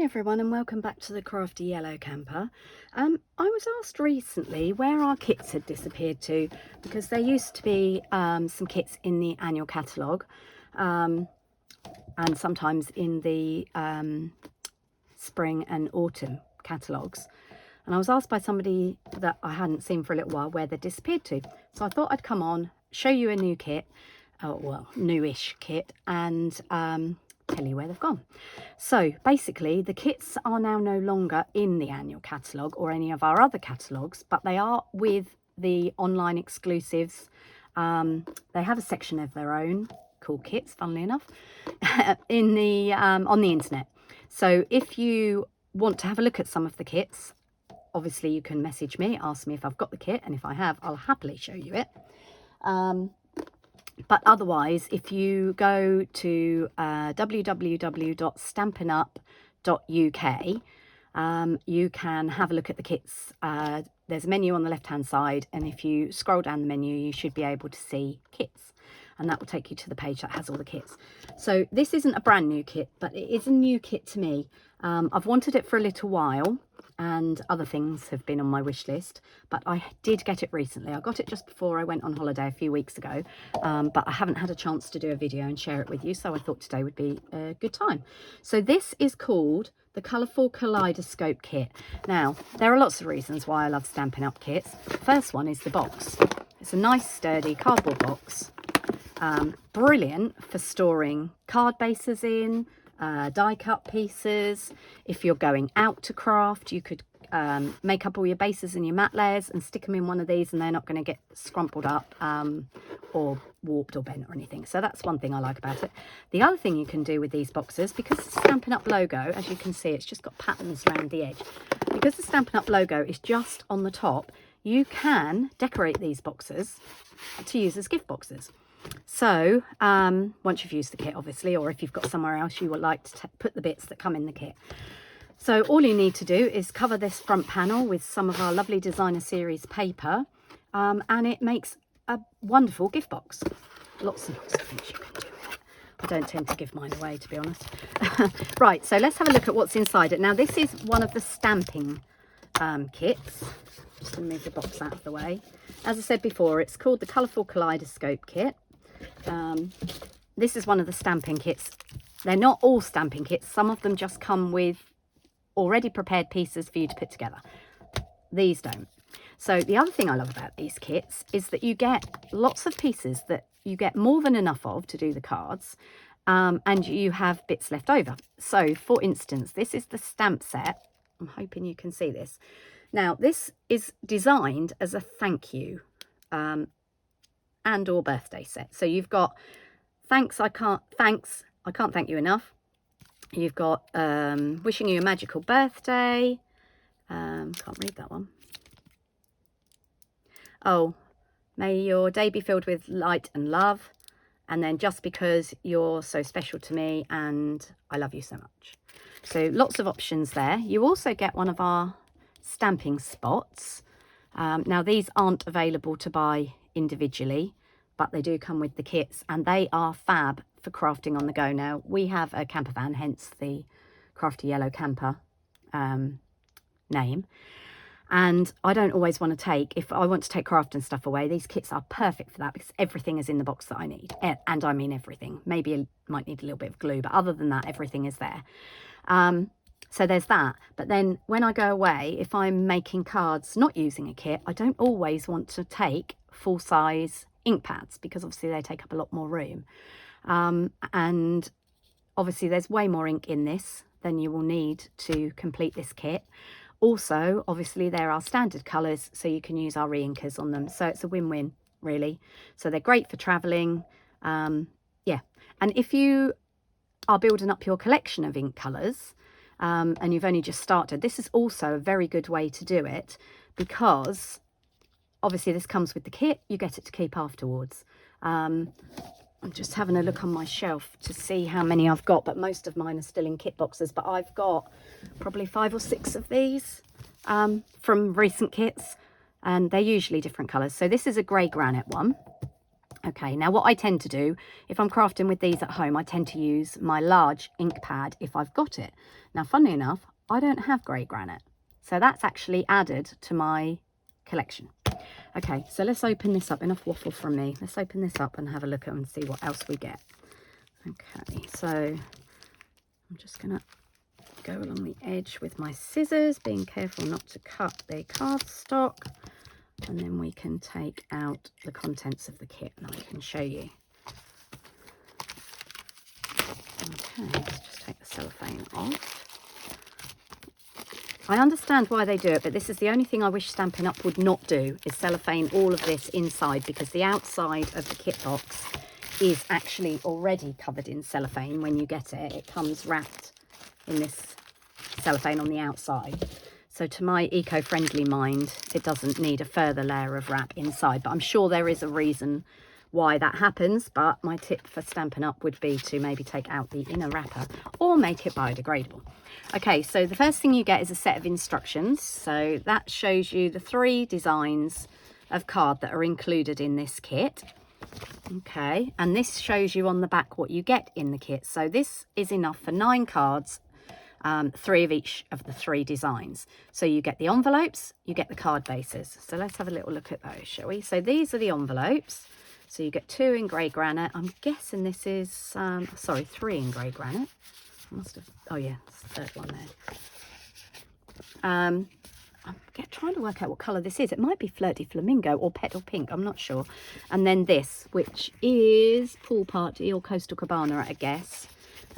everyone, and welcome back to the Crafty Yellow Camper. I was asked recently where our kits had disappeared to, because there used to be some kits in the annual catalogue and sometimes in the spring and autumn catalogues. And I was asked by somebody that I hadn't seen for a little while where they disappeared to. So I thought I'd come on, show you a new kit, well, newish kit, and tell you where they've gone. So basically the kits are now no longer in the annual catalogue or any of our other catalogues, but they are with the online exclusives. They have a section of their own called kits, funnily enough, in the on the internet. So if you want to have a look at some of the kits, obviously you can message me, ask me if I've got the kit, and if I have, I'll happily show you it. But otherwise, if you go to www.stampinup.uk, you can have a look at the kits. There's a menu on the left hand side, and if you scroll down the menu you should be able to see kits, and that will take you to the page that has all the kits. So this isn't a brand new kit, but it is a new kit to me. I've wanted it for a little while, and other things have been on my wish list, but I did get it recently. I got it just before I went on holiday a few weeks ago, but I haven't had a chance to do a video and share it with you, so I thought today would be a good time. So this is called the Colourful Kaleidoscope kit. Now, there are lots of reasons why I love Stampin' Up kits. The first one is the box. It's a nice sturdy cardboard box, brilliant for storing card bases in, die cut pieces. If you're going out to craft, you could make up all your bases and your mat layers and stick them in one of these, and they're not going to get scrumpled up or warped or bent or anything. So that's one thing I like about it. The other thing you can do with these boxes, because the Stampin' Up logo, as you can see, it's just got patterns around the edge. Because the Stampin' Up logo is just on the top, you can decorate these boxes to use as gift boxes. So once you've used the kit, obviously, or if you've got somewhere else you would like to put the bits that come in the kit. So all you need to do is cover this front panel with some of our lovely designer series paper, and it makes a wonderful gift box. Lots and lots of things you can do with it. I don't tend to give mine away, to be honest. Right, so let's have a look at what's inside it. Now, this is one of the stamping kits. Just going to move the box out of the way. As I said before, it's called the Colourful Kaleidoscope kit. This is one of the stamping kits. They're not all stamping kits. Some of them just come with already prepared pieces for you to put together. These don't. So the other thing I love about these kits is that you get lots of pieces that you get more than enough of to do the cards, and you have bits left over. So for instance, this is the stamp set. I'm hoping you can see this. Now, this is designed as a thank you and or birthday set. So you've got thanks, I can't thank you enough. You've got wishing you a magical birthday. Can't read that one. Oh, may your day be filled with light and love. And then just because you're so special to me and I love you so much. So lots of options there. You also get one of our stamping spots. Now, these aren't available to buy individually, but they do come with the kits, and they are fab for crafting on the go. Now, we have a camper van, hence the Crafty Yellow Camper name, and I don't always want to take, if I want to take craft and stuff away, these kits are perfect for that, because everything is in the box that I need, and I mean everything. Maybe I might need a little bit of glue, but other than that, everything is there. So there's that. But then when I go away, if I'm making cards not using a kit, I don't always want to take full-size ink pads, because obviously they take up a lot more room. And obviously there's way more ink in this than you will need to complete this kit. Also, obviously there are standard colours, so you can use our re-inkers on them. So it's a win-win, really. So they're great for travelling. Yeah. And if you are building up your collection of ink colours, and you've only just started, this is also a very good way to do it, because obviously this comes with the kit, you get it to keep afterwards. I'm just having a look on my shelf to see how many I've got, but most of mine are still in kit boxes, but I've got probably 5 or 6 of these from recent kits, and they're usually different colours. So this is a grey granite one. Okay, now what I tend to do, if I'm crafting with these at home, I tend to use my large ink pad if I've got it. Now, funnily enough, I don't have grey granite, so that's actually added to my collection. Okay, so let's open this up. Enough waffle from me. Let's open this up and have a look at and see what else we get. Okay, so I'm just going to go along the edge with my scissors, being careful not to cut the cardstock. And then we can take out the contents of the kit and I can show you. Okay, let's just take the cellophane off. I understand why they do it, but this is the only thing I wish Stampin' Up! Would not do, is cellophane all of this inside, because the outside of the kit box is actually already covered in cellophane. When you get it, it comes wrapped in this cellophane on the outside. So to my eco-friendly mind, it doesn't need a further layer of wrap inside, but I'm sure there is a reason why that happens. But my tip for Stampin' Up! Would be to maybe take out the inner wrapper or make it biodegradable. Okay, so the first thing you get is a set of instructions. So that shows you the 3 designs of card that are included in this kit. Okay, and this shows you on the back what you get in the kit. So this is enough for 9 cards. 3 of each of the 3 designs. So you get the envelopes, you get the card bases. So let's have a little look at those, shall we? So these are the envelopes. So you get 2 in grey granite. I'm guessing this is, sorry, 3 in grey granite. I must have, oh yeah, it's the 3rd one there. I'm trying to work out what colour this is. It might be Flirty Flamingo or Petal Pink, I'm not sure. And then this, which is Pool Party or Coastal Cabana at a guess.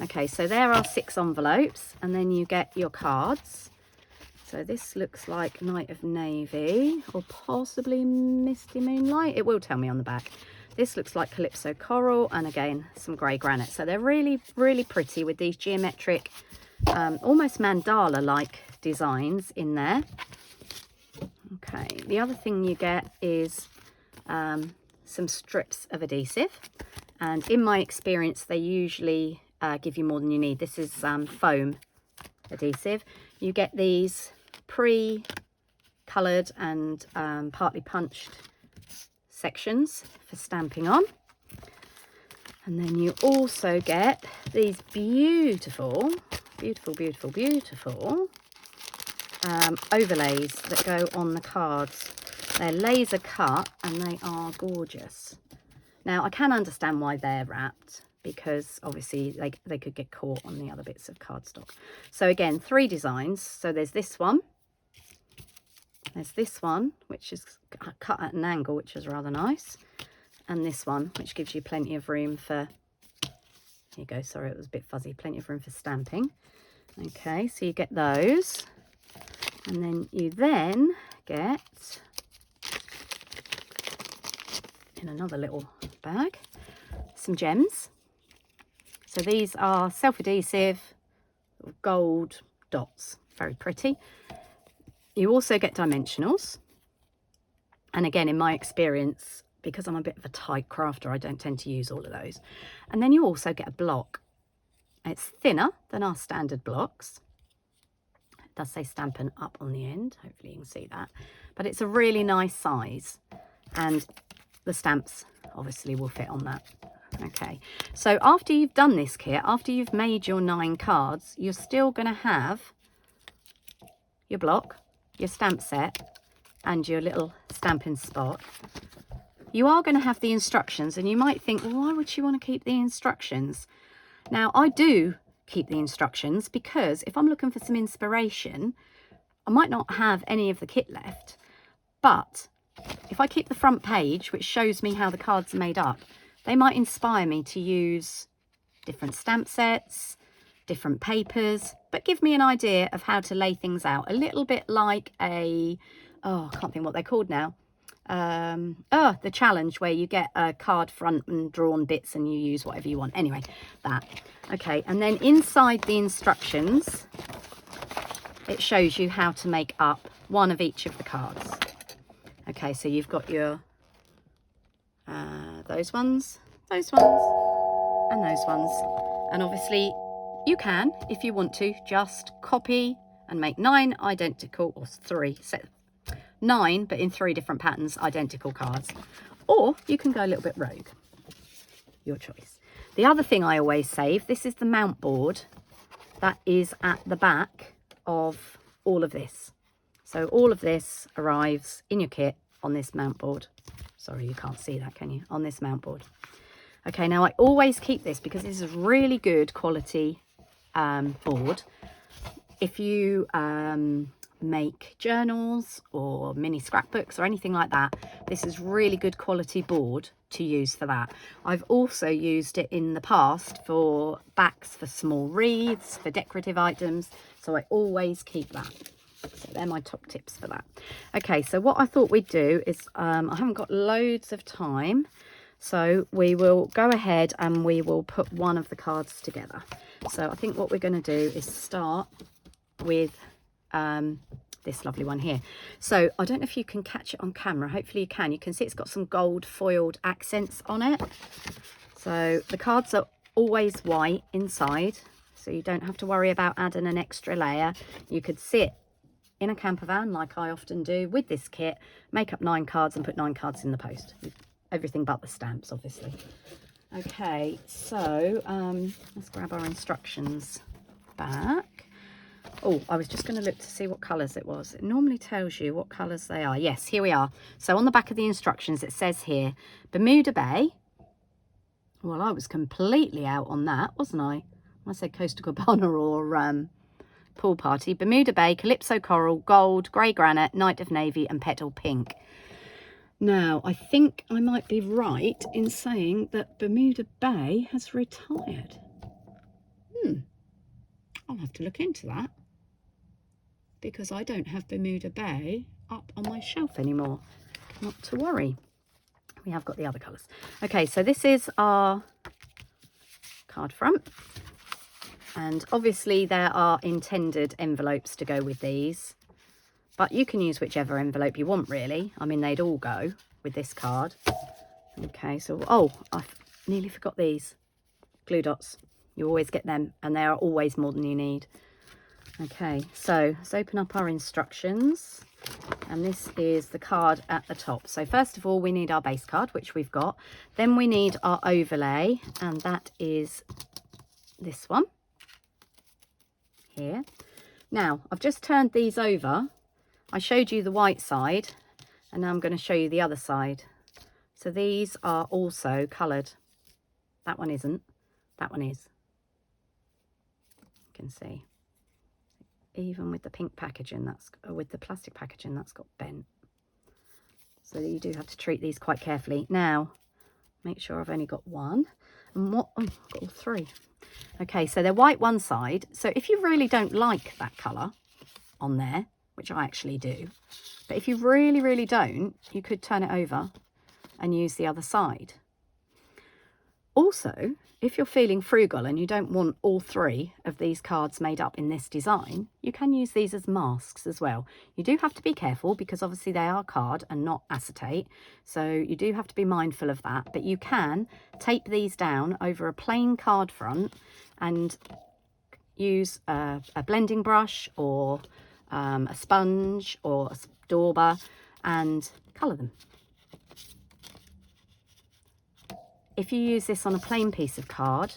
Okay, so there are 6 envelopes, and then you get your cards. So this looks like Night of Navy or possibly Misty Moonlight. It will tell me on the back. This looks like Calypso Coral, and again, some grey granite. So they're really, really pretty with these geometric, almost mandala-like designs in there. Okay, the other thing you get is some strips of adhesive. And in my experience, they usually give you more than you need. This is foam adhesive. You get these pre-coloured and partly punched sections for stamping on. And then you also get these beautiful, beautiful, beautiful, beautiful overlays that go on the cards. They're laser cut and they are gorgeous. Now, I can understand why they're wrapped, because obviously they could get caught on the other bits of cardstock. So again, 3 designs. So there's this one. There's this one, which is cut at an angle, which is rather nice. And this one, which gives you plenty of room for, here you go, sorry, it was a bit fuzzy, plenty of room for stamping. Okay, so you get those. And then you then get, in another little bag, some gems. So these are self-adhesive gold dots, very pretty. You also get dimensionals. And again, in my experience, because I'm a bit of a tight crafter, I don't tend to use all of those. And then you also get a block. It's thinner than our standard blocks. It does say Stampin' Up! On the end. Hopefully you can see that. But it's a really nice size. And the stamps obviously will fit on that. Okay, so after you've done this kit, after you've made your 9 cards, you're still going to have your block, your stamp set, and your little stamping spot. You are going to have the instructions, and you might think, well, why would you want to keep the instructions? Now, I do keep the instructions because if I'm looking for some inspiration, I might not have any of the kit left, but if I keep the front page, which shows me how the cards are made up, they might inspire me to use different stamp sets, different papers, but give me an idea of how to lay things out. A little bit like a, oh, I can't think what they're called now. The challenge where you get a card front and drawn bits and you use whatever you want. Anyway, that. Okay, and then inside the instructions, it shows you how to make up one of each of the cards. Okay, so you've got your those ones, and those ones. And obviously you can, if you want to, just copy and make 9 identical, or 3, 9, but in 3 different patterns, identical cards. Or you can go a little bit rogue. your choice. The other thing I always save, this is the mount board that is at the back of all of this. So all of this arrives in your kit on this mount board. Sorry, you can't see that, can you? On this mount board. Okay, now I always keep this because this is really good quality board. If you make journals or mini scrapbooks or anything like that, this is really good quality board to use for that. I've also used it in the past for backs for small wreaths, for decorative items, so I always keep that. So they're my top tips for that. Okay, so what I thought we'd do is I haven't got loads of time, so we will go ahead and we will put one of the cards together. So I think what we're going to do is start with this lovely one here. So I don't know if you can catch it on camera. Hopefully you can. You can see it's got some gold foiled accents on it. So the cards are always white inside, so you don't have to worry about adding an extra layer. You could sit in a camper van like I often do with this kit, make up 9 cards and put 9 cards in the post. Everything but the stamps, obviously. Okay, so let's grab our instructions back. Oh, I was just going to look to see what colours it was. It normally tells you what colours they are. Yes, here we are. So on the back of the instructions, it says here, Bermuda Bay. Well, I was completely out on that, wasn't I? I said Costa Cabana or Pool Party. Bermuda Bay, Calypso Coral, Gold, Grey Granite, Night of Navy and Petal Pink. Now, I think I might be right in saying that Bermuda Bay has retired. I'll have to look into that, because I don't have Bermuda Bay up on my shelf anymore. Not to worry. We have got the other colours. Okay, so this is our card front. And obviously there are intended envelopes to go with these, but you can use whichever envelope you want, really. I mean, they'd all go with this card. Okay, so, oh, I nearly forgot these glue dots. You always get them, and they are always more than you need. Okay, so let's open up our instructions, and this is the card at the top. So first of all, we need our base card, which we've got. Then we need our overlay, and that is this one here. Now, I've just turned these over. I showed you the white side, and now I'm going to show you the other side. So these are also coloured. That one isn't. That one is. You can see. Even with the pink packaging, that's with the plastic packaging, that's got bent. So you do have to treat these quite carefully. Now, make sure I've only got one. And what? Oh, I've got all 3. Okay, so they're white one side. So if you really don't like that colour on there, which I actually do, but if you really, really don't, you could turn it over and use the other side. Also, if you're feeling frugal and you don't want all 3 of these cards made up in this design, you can use these as masks as well. You do have to be careful because obviously they are card and not acetate, so you do have to be mindful of that, but you can tape these down over a plain card front and use a blending brush or a sponge or a dauber and colour them. If you use this on a plain piece of card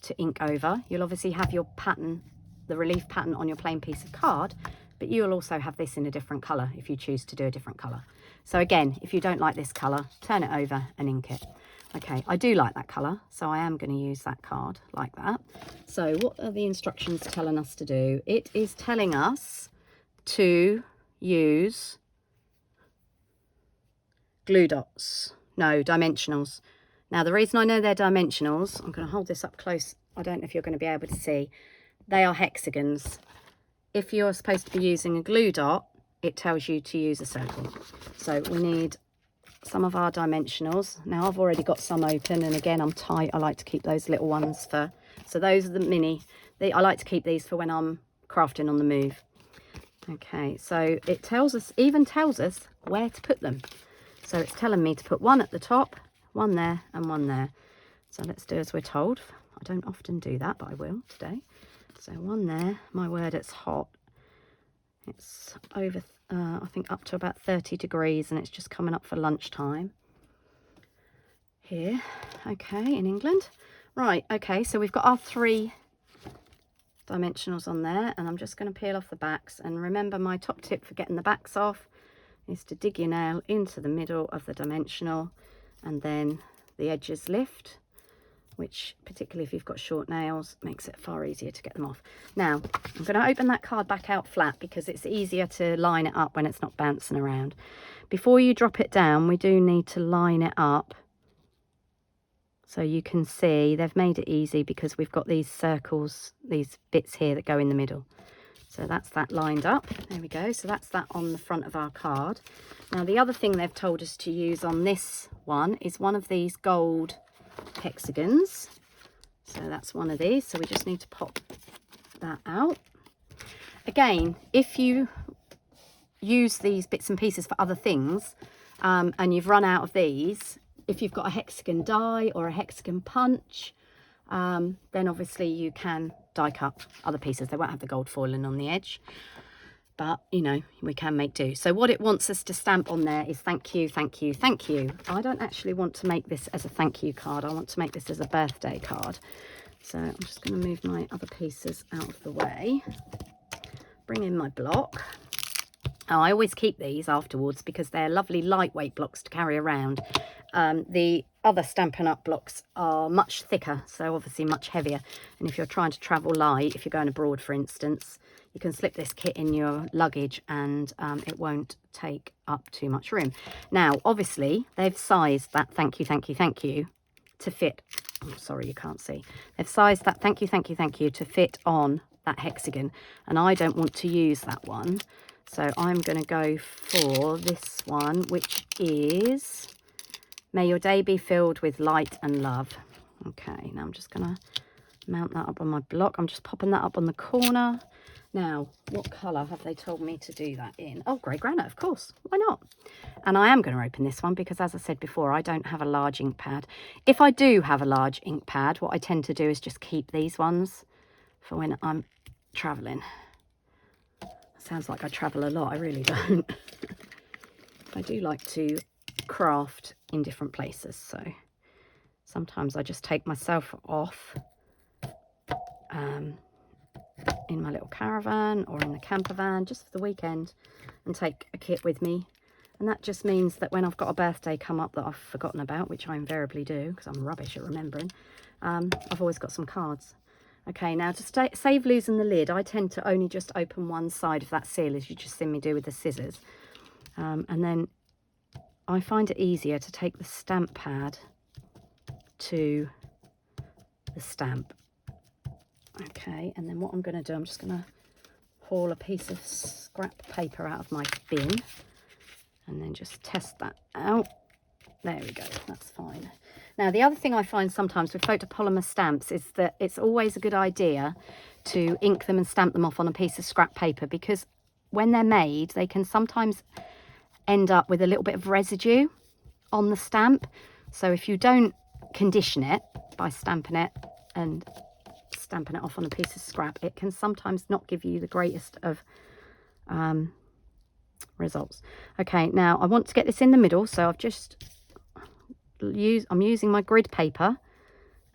to ink over, you'll obviously have your pattern, the relief pattern on your plain piece of card, but you'll also have this in a different colour if you choose to do a different colour. So again, if you don't like this colour, turn it over and ink it. Okay, I do like that colour, so I am going to use that card like that. So what are the instructions telling us to do? It is telling us to use glue dots, no, dimensionals. Now, the reason I know they're dimensionals, I'm going to hold this up close. I don't know if you're going to be able to see. They are hexagons. If you're supposed to be using a glue dot, it tells you to use a circle. So we need some of our dimensionals. Now, I've already got some open, and again, I'm tight. I like to keep those little ones for, so those are the mini. I like to keep these for when I'm crafting on the move. Okay, so it tells us, even tells us where to put them. So it's telling me to put one at the top, one there and one there. So let's do as we're told. I don't often do that, but I will today. So one there. My word, it's hot. It's over, I think up to about 30 degrees, and it's just coming up for lunchtime. here, okay, in England. Right, okay, so we've got our 3 dimensionals on there, and I'm just going to peel off the backs. And remember, my top tip for getting the backs off is to dig your nail into the middle of the dimensional, and then the edges lift, which particularly if you've got short nails makes it far easier to get them off. Now I'm going to open that card back out flat because it's easier to line it up when it's not bouncing around. Before you drop it down, we do need to line it up. So you can see they've made it easy because we've got these circles, these bits here that go in the middle. So that's that lined up. There we go. So that's that on the front of our card. Now the other thing they've told us to use on this one is one of these gold hexagons. So that's one of these. So we just need to pop that out. Again, if you use these bits and pieces for other things and you've run out of these, if you've got a hexagon die or a hexagon punch, then obviously you can die cut other pieces. They won't have the gold foiling on the edge, but you know, we can make do. So what it wants us to stamp on there is thank you, thank you, thank you. I don't actually want to make this as a thank you card. I want to make this as a birthday card. So I'm just going to move my other pieces out of the way, bring in my block. Oh, I always keep these afterwards because they're lovely lightweight blocks to carry around. The other Stampin' Up blocks are much thicker, so obviously much heavier. And if you're trying to travel light, if you're going abroad, for instance, you can slip this kit in your luggage and it won't take up too much room. Now, obviously, they've sized that thank you, thank you, thank you to fit. I'm sorry, you can't see. They've sized that thank you, thank you, thank you to fit on that hexagon. And I don't want to use that one. So I'm going to go for this one, which is May Your Day Be Filled with Light and Love. Okay, now I'm just going to mount that up on my block. I'm just popping that up on the corner. Now, what colour have they told me to do that in? Oh, grey granite, of course. Why not? And I am going to open this one because, as I said before, I don't have a large ink pad. If I do have a large ink pad, what I tend to do is just keep these ones for when I'm travelling. Sounds like I travel a lot. I really don't. I do like to craft in different places, so sometimes I just take myself off in my little caravan or in the camper van just for the weekend and take a kit with me. And that just means that when I've got a birthday come up that I've forgotten about, which I invariably do because I'm rubbish at remembering, I've always got some cards. Okay, now to save losing the lid, I tend to only just open one side of that seal, as you just seen me do with the scissors. And then I find it easier to take the stamp pad to the stamp. Okay, and then what I'm going to do, I'm just going to haul a piece of scrap paper out of my bin and then just test that out. There we go, that's fine. Now, the other thing I find sometimes with photopolymer stamps is that it's always a good idea to ink them and stamp them off on a piece of scrap paper, because when they're made, they can sometimes end up with a little bit of residue on the stamp. So if you don't condition it by stamping it and stamping it off on a piece of scrap, it can sometimes not give you the greatest of results. Okay, now I want to get this in the middle, so I'm using my grid paper,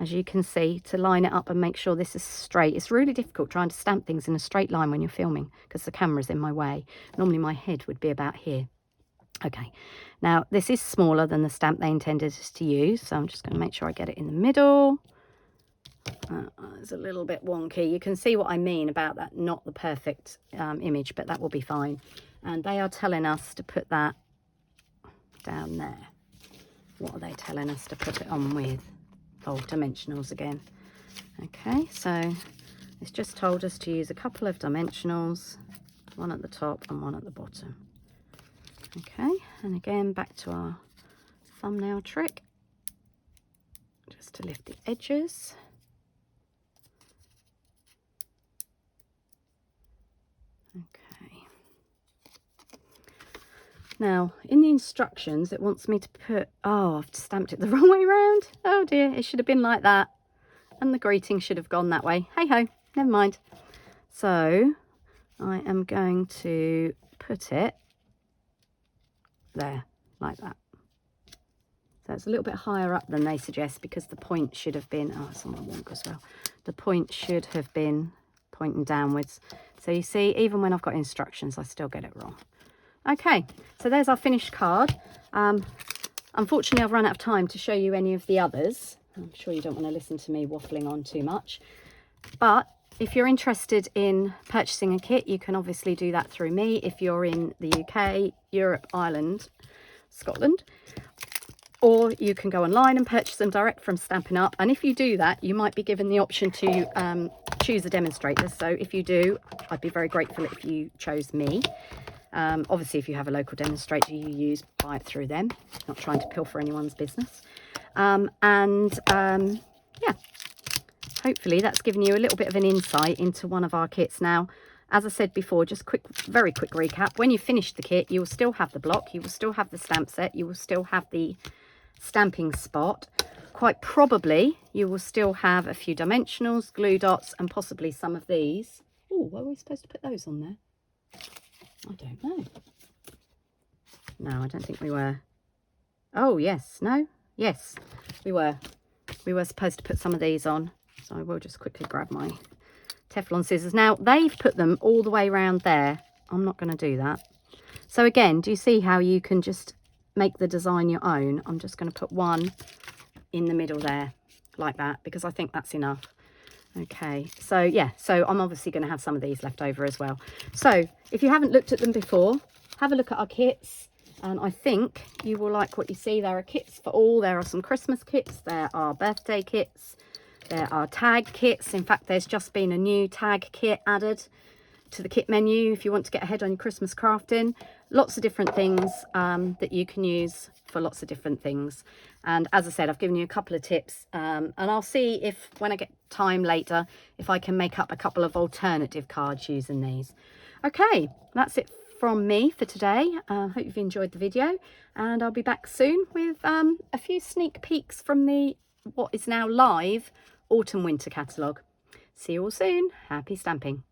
as you can see, to line it up and make sure this is straight. It's really difficult trying to stamp things in a straight line when you're filming because the camera's in my way. Normally my head would be about here. Okay, now this is smaller than the stamp they intended us to use, so I'm just going to make sure I get it in the middle. It's a little bit wonky. You can see what I mean about that, not the perfect image, but that will be fine. And they are telling us to put that down there. What are they telling us to put it on with? Oh, dimensionals again. Okay, so it's just told us to use a couple of dimensionals, one at the top and one at the bottom. Okay, and again back to our thumbnail trick, just to lift the edges. Okay. Now, in the instructions, it wants me to put, oh, I've stamped it the wrong way around. Oh dear, it should have been like that. And the greeting should have gone that way. Hey ho, never mind. So I am going to put it there, like that. So it's a little bit higher up than they suggest because the point should have been, oh, it's on my wonk as well. The point should have been pointing downwards. So you see, even when I've got instructions, I still get it wrong. Okay, so there's our finished card. Unfortunately, I've run out of time to show you any of the others. I'm sure you don't want to listen to me waffling on too much. But if you're interested in purchasing a kit, you can obviously do that through me. If you're in the UK, Europe, Ireland, Scotland, or you can go online and purchase them direct from Stampin' Up. And if you do that, you might be given the option to choose a demonstrator. So if you do, I'd be very grateful if you chose me. Obviously, if you have a local demonstrator you use, buy it through them. Not trying to pilfer anyone's business. Yeah, hopefully that's given you a little bit of an insight into one of our kits. Now, as I said before, just very quick recap. When you finish the kit, you will still have the block, you will still have the stamp set, you will still have the stamping spot. Quite probably, you will still have a few dimensionals, glue dots, and possibly some of these. Oh, were we supposed to put those on there? I don't know. No, I don't think we were. Oh, yes. No? Yes, we were. We were supposed to put some of these on. So I will just quickly grab my Teflon scissors. Now, they've put them all the way around there. I'm not going to do that. So again, do you see how you can just make the design your own? I'm just going to put one in the middle there, like that, because I think that's enough. Okay, so yeah, so I'm obviously going to have some of these left over as well. So if you haven't looked at them before, have a look at our kits. And I think you will like what you see. There are kits for all. There are some Christmas kits. There are birthday kits. There are tag kits. In fact, there's just been a new tag kit added to the kit menu if you want to get ahead on your Christmas crafting. Lots of different things that you can use for lots of different things. And as I said, I've given you a couple of tips, and I'll see if when I get time later, if I can make up a couple of alternative cards using these. Okay, that's it from me for today. Hope you've enjoyed the video, and I'll be back soon with a few sneak peeks from the what is now live autumn winter catalogue. See you all soon. Happy stamping.